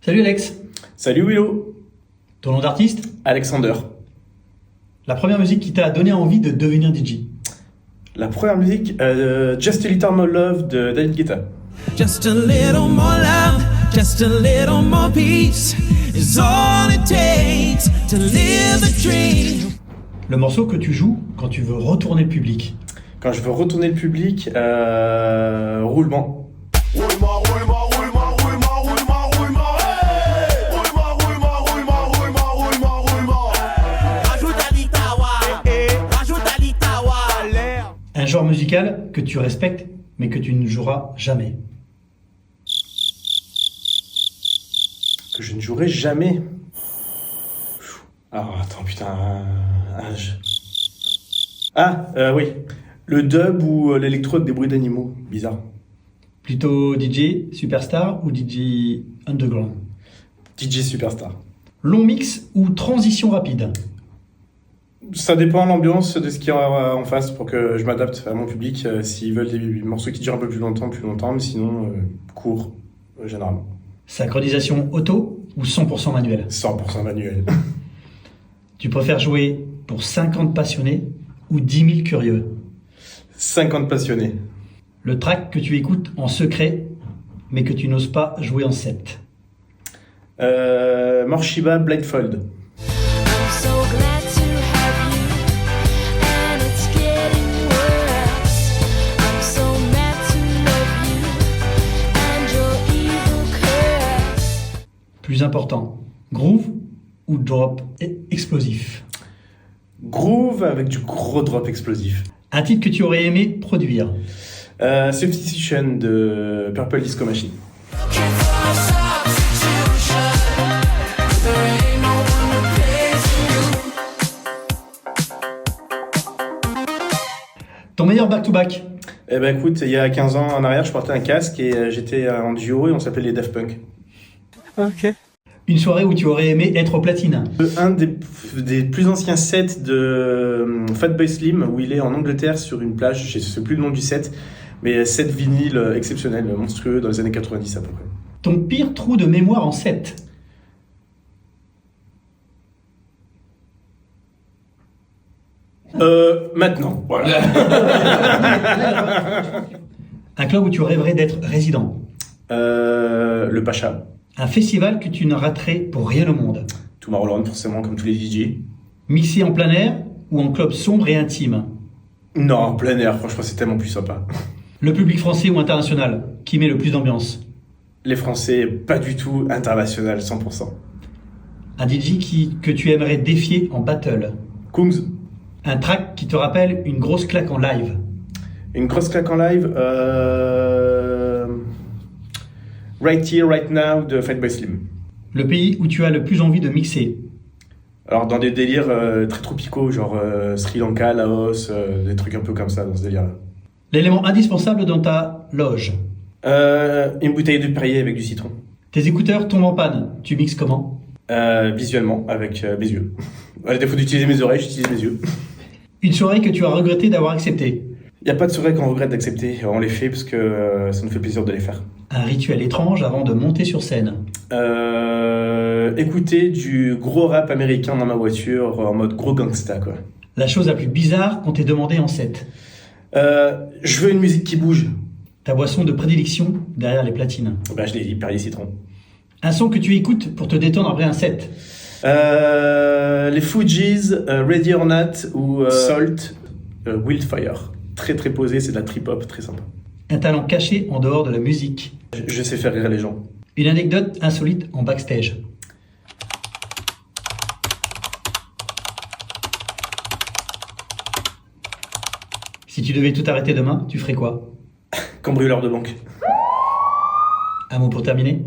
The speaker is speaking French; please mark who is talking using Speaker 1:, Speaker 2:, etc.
Speaker 1: Salut Alex,
Speaker 2: Salut Willow,
Speaker 1: ton nom d'artiste?
Speaker 2: Alexander.
Speaker 1: La première musique qui t'a donné envie de devenir DJ?
Speaker 2: La première musique, Just a Little More Love de David Guetta.
Speaker 3: Just a little more love, just a little more peace is all it takes to live a dream.
Speaker 1: Le morceau que tu joues quand tu veux retourner le public?
Speaker 2: Quand je veux retourner le public, roulement.
Speaker 1: Un genre musical que tu respectes mais que tu ne joueras jamais?
Speaker 2: Que je ne jouerai jamais. Alors attends, putain. Oui. Le dub ou l'électro avec des bruits d'animaux. Bizarre.
Speaker 1: Plutôt DJ superstar ou DJ underground?
Speaker 2: DJ Superstar.
Speaker 1: Long mix ou transition rapide?
Speaker 2: Ça dépend de l'ambiance, de ce qu'il y a en face pour que je m'adapte à mon public. S'ils veulent des morceaux qui durent un peu plus longtemps, mais sinon, court, généralement.
Speaker 1: Synchronisation auto ou 100% manuel?
Speaker 2: 100% manuel.
Speaker 1: Tu préfères jouer pour 50 passionnés ou 10 000 curieux?
Speaker 2: 50 passionnés.
Speaker 1: Le track que tu écoutes en secret mais que tu n'oses pas jouer en set?
Speaker 2: Morshiba Blindfold.
Speaker 4: I'm so glad to have you, and it's getting worse. I'm so mad to love you, and your evil curse.
Speaker 1: Plus important, groove ou drop explosif?
Speaker 2: Groove avec du gros drop explosif.
Speaker 1: Un titre que tu aurais aimé produire?
Speaker 2: Substitution de Purple Disco Machine.
Speaker 1: Ton meilleur back-to-back?
Speaker 2: Eh ben écoute, il y a 15 ans en arrière, je portais un casque et j'étais en duo et on s'appelait les Daft Punk.
Speaker 3: Ok.
Speaker 1: Une soirée où tu aurais aimé être au platine?
Speaker 2: Un des plus anciens sets de Fatboy Slim où il est en Angleterre sur une plage, je ne sais plus le nom du set, mais set vinyle exceptionnel, monstrueux dans les années 90 à peu près.
Speaker 1: Ton pire trou de mémoire en set?
Speaker 2: Maintenant, voilà.
Speaker 1: Un club où tu rêverais d'être résident?
Speaker 2: Le Pacha,
Speaker 1: Un festival que tu ne raterais pour rien au monde?
Speaker 2: Tomorrowland forcément comme tous les DJ.
Speaker 1: Mixé en plein air ou en club sombre et intime?
Speaker 2: Non, en plein air, franchement c'est tellement plus sympa.
Speaker 1: Le public français ou international qui met le plus d'ambiance?
Speaker 2: Les Français, pas du tout, international, 100%.
Speaker 1: Un DJ que tu aimerais défier en battle?
Speaker 2: Kungs,
Speaker 1: Un track qui te rappelle une grosse claque en live?
Speaker 2: une grosse claque en live, Right Here, Right Now de Fatboy Slim.
Speaker 1: Le pays où tu as le plus envie de mixer?
Speaker 2: Alors dans des délires très tropicaux, genre Sri Lanka, Laos, des trucs un peu comme ça dans ce délire.
Speaker 1: L'élément indispensable dans ta loge?
Speaker 2: Une bouteille de Perrier avec du citron.
Speaker 1: Tes écouteurs tombent en panne, tu mixes comment?
Speaker 2: Visuellement, avec mes yeux. À défaut d'utiliser mes oreilles, j'utilise mes yeux.
Speaker 1: Une soirée que tu as regretté d'avoir acceptée?
Speaker 2: Il n'y a pas de soirée qu'on regrette d'accepter, on les fait parce que ça nous fait plaisir de les faire.
Speaker 1: Un rituel étrange avant de monter sur scène?
Speaker 2: Écouter du gros rap américain dans ma voiture en mode gros gangsta quoi.
Speaker 1: La chose la plus bizarre qu'on t'ait demandé en set?
Speaker 2: Je veux une musique qui bouge.
Speaker 1: Ta boisson de prédilection derrière les platines?
Speaker 2: Bah je l'ai dit, Perrier citron.
Speaker 1: Un son que tu écoutes pour te détendre après un set?
Speaker 2: Les Fugees, Ready or Not ou Salt, Wildfire. Très très posé, c'est de la trip-hop, très sympa.
Speaker 1: Un talent caché en dehors de la musique?
Speaker 2: Je sais faire rire les gens.
Speaker 1: Une anecdote insolite en backstage? Si tu devais tout arrêter demain, tu ferais quoi?
Speaker 2: Cambrioleur de banque.
Speaker 1: Un mot pour terminer?